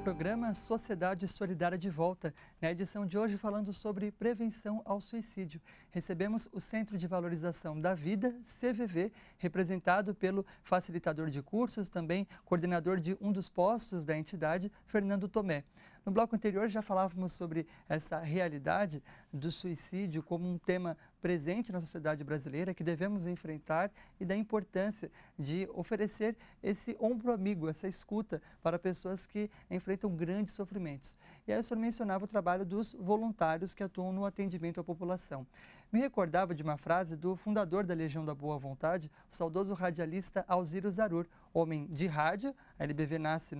programa Sociedade Solidária de Volta. Na edição de hoje, falando sobre prevenção ao suicídio. Recebemos o Centro de Valorização da Vida, CVV, representado pelo facilitador de cursos, também coordenador de um dos postos da entidade, Fernando Tomé. No bloco anterior já falávamos sobre essa realidade do suicídio como um tema presente na sociedade brasileira que devemos enfrentar e da importância de oferecer esse ombro amigo, essa escuta para pessoas que enfrentam grandes sofrimentos. E aí o senhor mencionava o trabalho dos voluntários que atuam no atendimento à população. Me recordava de uma frase do fundador da Legião da Boa Vontade, o saudoso radialista Alziro Zarur, homem de rádio. A LBV nasce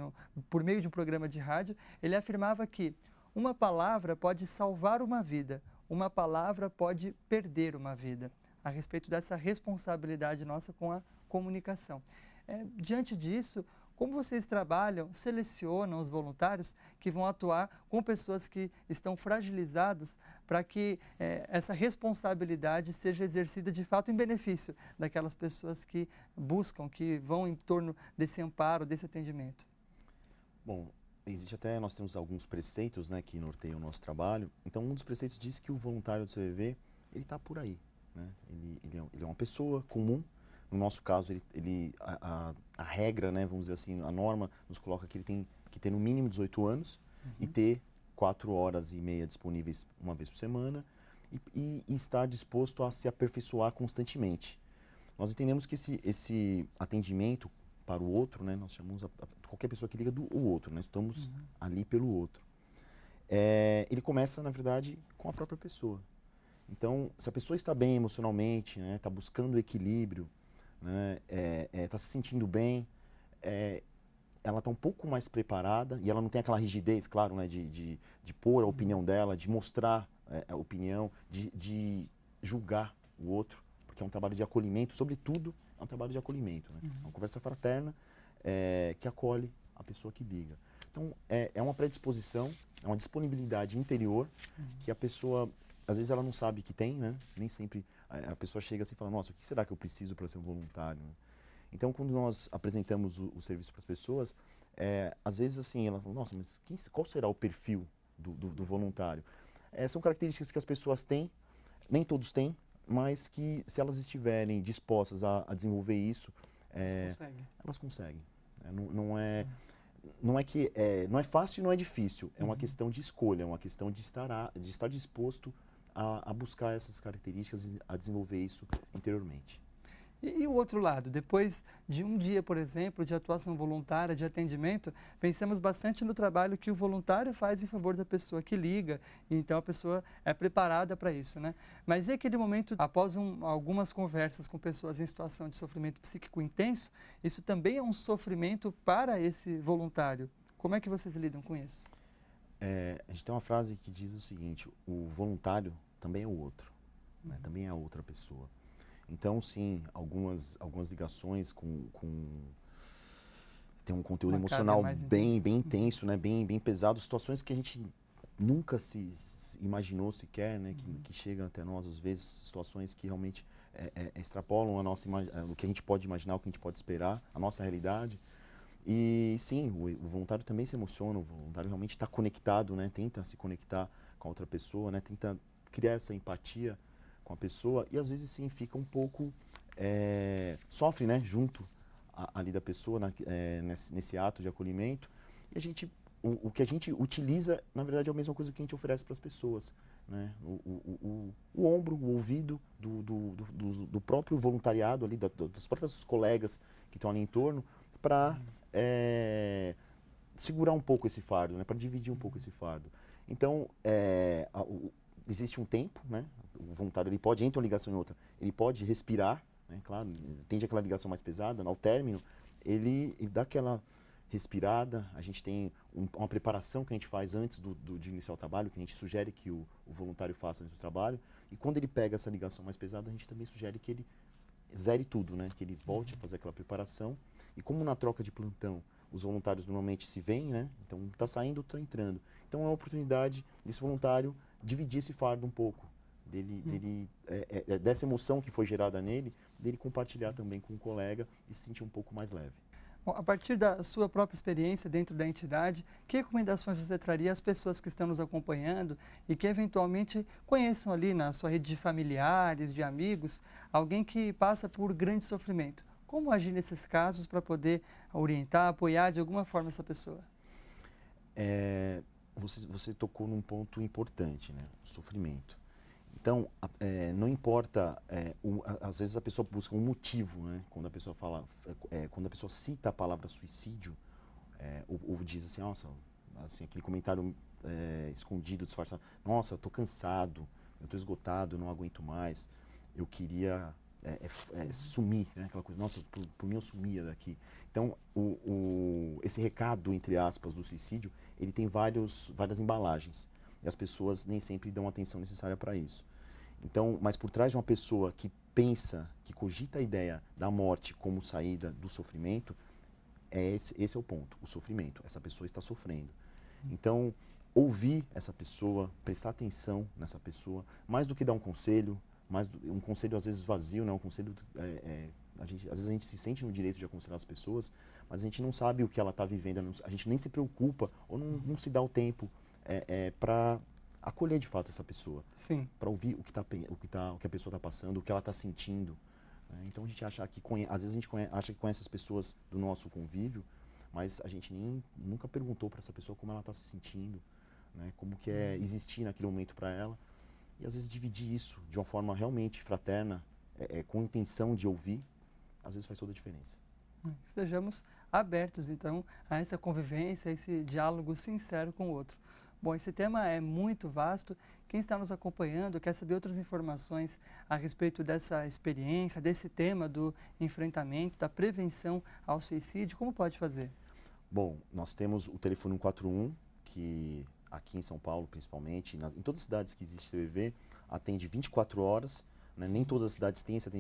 por meio de um programa de rádio. Ele afirmava que uma palavra pode salvar uma vida, uma palavra pode perder uma vida, a respeito dessa responsabilidade nossa com a comunicação. Diante disso, como vocês trabalham, selecionam os voluntários que vão atuar com pessoas que estão fragilizadas para que essa responsabilidade seja exercida de fato em benefício daquelas pessoas que buscam, que vão em torno desse amparo, desse atendimento? Bom, nós temos alguns preceitos, né, que norteiam o nosso trabalho. Então, um dos preceitos diz que o voluntário do CVV, ele está por aí, né? Ele é uma pessoa comum. No nosso caso, a regra, né, vamos dizer assim, a norma nos coloca que ele tem que ter no mínimo 18 anos e ter 4 horas e meia disponíveis uma vez por semana e estar disposto a se aperfeiçoar constantemente. Nós entendemos que esse atendimento para o outro, né, nós chamamos qualquer pessoa que liga do outro, nós estamos ali pelo outro. Ele começa, na verdade, com a própria pessoa. Então, se a pessoa está bem emocionalmente, né, está buscando equilíbrio, né, está se sentindo bem, ela está um pouco mais preparada e ela não tem aquela rigidez, claro, né, de pôr a opinião dela, de mostrar a opinião, de julgar o outro, porque é um trabalho de acolhimento, sobretudo é um trabalho de acolhimento, né? Uma conversa fraterna que acolhe a pessoa que liga. Então, é uma predisposição, é uma disponibilidade interior que a pessoa, às vezes ela não sabe que tem, né? Nem sempre a pessoa chega assim e fala, nossa, o que será que eu preciso para ser um voluntário? Então, quando nós apresentamos o serviço para as pessoas, às vezes assim, ela fala, nossa, mas qual será o perfil do voluntário? São características que as pessoas têm, nem todos têm, mas que se elas estiverem dispostas a desenvolver isso, elas conseguem. Não é fácil e não é difícil, é uma questão de escolha, é uma questão de estar disposto a buscar essas características e a desenvolver isso interiormente. E o outro lado, depois de um dia, por exemplo, de atuação voluntária, de atendimento, pensamos bastante no trabalho que o voluntário faz em favor da pessoa que liga, e então a pessoa é preparada para isso, né? Mas e aquele momento, após algumas conversas com pessoas em situação de sofrimento psíquico intenso, isso também é um sofrimento para esse voluntário. Como é que vocês lidam com isso? A gente tem uma frase que diz o seguinte, o voluntário também é o outro, né? Também é a outra pessoa. Então, sim, algumas ligações tem um conteúdo emocional bem intenso, né? bem pesado, situações que a gente nunca se imaginou sequer, né? Que chegam até nós, às vezes, situações que realmente extrapolam o que a gente pode imaginar, o que a gente pode esperar, a nossa realidade. E sim, o voluntário também se emociona, o voluntário realmente está conectado, né? Tenta se conectar com a outra pessoa, né? Tenta criar essa empatia com a pessoa e às vezes sim fica um pouco, sofre, né, junto ali da pessoa nesse ato de acolhimento. E o que a gente utiliza, na verdade, é a mesma coisa que a gente oferece para as pessoas, né? O ombro, o ouvido do próprio voluntariado ali, dos próprios colegas que estão ali em torno, para segurar um pouco esse fardo, né? Para dividir um pouco esse fardo. Então, existe um tempo, né? O voluntário ele pode, entre uma ligação e outra, ele pode respirar, né? Claro, tende aquela ligação mais pesada, ao término, ele dá aquela respirada, a gente tem uma preparação que a gente faz antes de iniciar o trabalho, que a gente sugere que o voluntário faça antes do trabalho, e quando ele pega essa ligação mais pesada, a gente também sugere que ele zere tudo, né? Que ele volte a fazer aquela preparação, e como na troca de plantão, os voluntários normalmente se veem, né? Então, está saindo, está entrando. Então, é uma oportunidade desse voluntário dividir esse fardo um pouco, dessa emoção que foi gerada nele, dele compartilhar também com o colega e se sentir um pouco mais leve. Bom, a partir da sua própria experiência dentro da entidade, que recomendações você traria às pessoas que estão nos acompanhando e que eventualmente conheçam ali na sua rede de familiares, de amigos, alguém que passa por grande sofrimento? Como agir nesses casos para poder orientar, apoiar de alguma forma essa pessoa? Você tocou num ponto importante, né? O sofrimento. Então, não importa, às vezes a pessoa busca um motivo, né? Quando a pessoa fala, quando a pessoa cita a palavra suicídio, ou diz assim, nossa, assim, aquele comentário escondido, disfarçado, nossa, eu estou cansado, eu estou esgotado, eu não aguento mais, eu queria sumir, né? Aquela coisa, nossa, por mim eu sumia daqui. Então, esse recado, entre aspas, do suicídio, ele tem várias embalagens. E as pessoas nem sempre dão a atenção necessária para isso. Então, mas por trás de uma pessoa que pensa, que cogita a ideia da morte como saída do sofrimento, esse é o ponto, o sofrimento. Essa pessoa está sofrendo. Então, ouvir essa pessoa, prestar atenção nessa pessoa, mais do que dar um conselho, um conselho às vezes vazio, né? Um conselho, às vezes a gente se sente no direito de aconselhar as pessoas, mas a gente não sabe o que ela está vivendo, a gente nem se preocupa ou não se dá o tempo para acolher de fato essa pessoa, para ouvir o que a pessoa está passando, o que ela está sentindo. Né? Então a gente acha que às vezes a gente acha que conhece as pessoas do nosso convívio, mas a gente nunca perguntou para essa pessoa como ela está se sentindo, né? Como que é existir naquele momento para ela. E às vezes dividir isso de uma forma realmente fraterna, com intenção de ouvir, às vezes faz toda a diferença. Estejamos abertos então a essa convivência, a esse diálogo sincero com o outro. Bom, esse tema é muito vasto. Quem está nos acompanhando quer saber outras informações a respeito dessa experiência, desse tema do enfrentamento, da prevenção ao suicídio, como pode fazer? Bom, nós temos o telefone 141, que aqui em São Paulo principalmente, em todas as cidades que existe CVV, atende 24 horas, né? Nem todas as cidades têm esse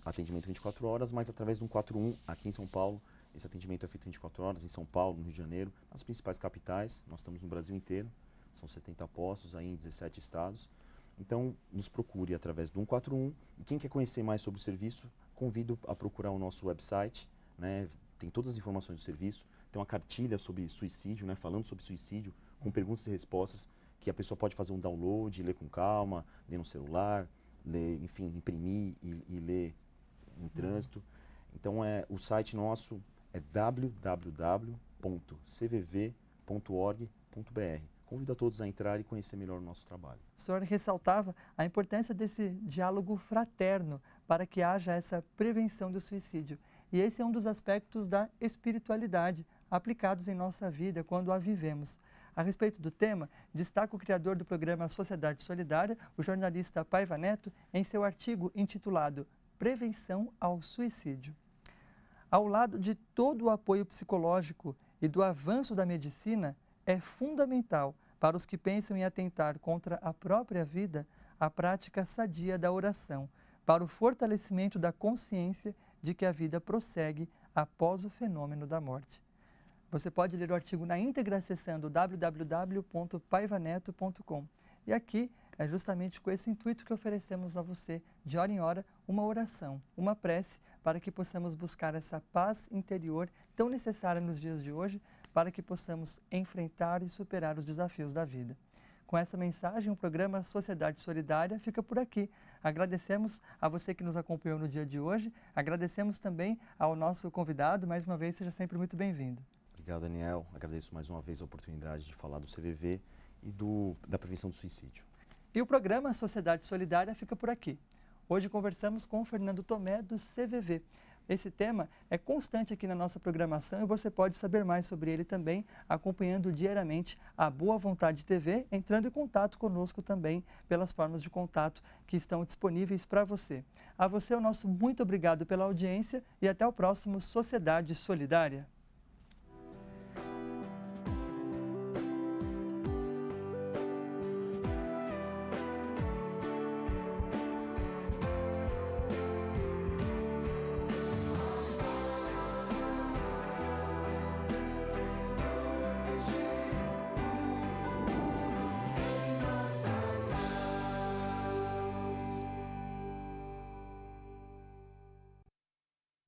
atendimento 24 horas, mas através do 141, aqui em São Paulo, esse atendimento é feito 24 horas, em São Paulo, no Rio de Janeiro, nas principais capitais, nós estamos no Brasil inteiro, são 70 postos aí em 17 estados. Então, nos procure através do 141. E quem quer conhecer mais sobre o serviço, convido a procurar o nosso website, né? Tem todas as informações do serviço, tem uma cartilha sobre suicídio, né? Falando sobre suicídio, com perguntas e respostas, que a pessoa pode fazer um download, ler com calma, ler no celular, ler, enfim, imprimir e ler em trânsito. Então, o site nosso é www.cvv.org.br. Convido a todos a entrar e conhecer melhor o nosso trabalho. O senhor ressaltava a importância desse diálogo fraterno para que haja essa prevenção do suicídio. E esse é um dos aspectos da espiritualidade aplicados em nossa vida quando a vivemos. A respeito do tema, destaca o criador do programa Sociedade Solidária, o jornalista Paiva Neto, em seu artigo intitulado Prevenção ao Suicídio. Ao lado de todo o apoio psicológico e do avanço da medicina, é fundamental para os que pensam em atentar contra a própria vida a prática sadia da oração, para o fortalecimento da consciência de que a vida prossegue após o fenômeno da morte. Você pode ler o artigo na íntegra acessando www.paivaneto.com. E aqui é justamente com esse intuito que oferecemos a você, de hora em hora, uma oração, uma prece, para que possamos buscar essa paz interior tão necessária nos dias de hoje, para que possamos enfrentar e superar os desafios da vida. Com essa mensagem, o programa Sociedade Solidária fica por aqui. Agradecemos a você que nos acompanhou no dia de hoje, agradecemos também ao nosso convidado, mais uma vez, seja sempre muito bem-vindo. Obrigado, Daniel. Agradeço mais uma vez a oportunidade de falar do CVV e da prevenção do suicídio. E o programa Sociedade Solidária fica por aqui. Hoje conversamos com o Fernando Tomé, do CVV. Esse tema é constante aqui na nossa programação e você pode saber mais sobre ele também acompanhando diariamente a Boa Vontade TV, entrando em contato conosco também pelas formas de contato que estão disponíveis para você. A você o nosso muito obrigado pela audiência e até o próximo Sociedade Solidária.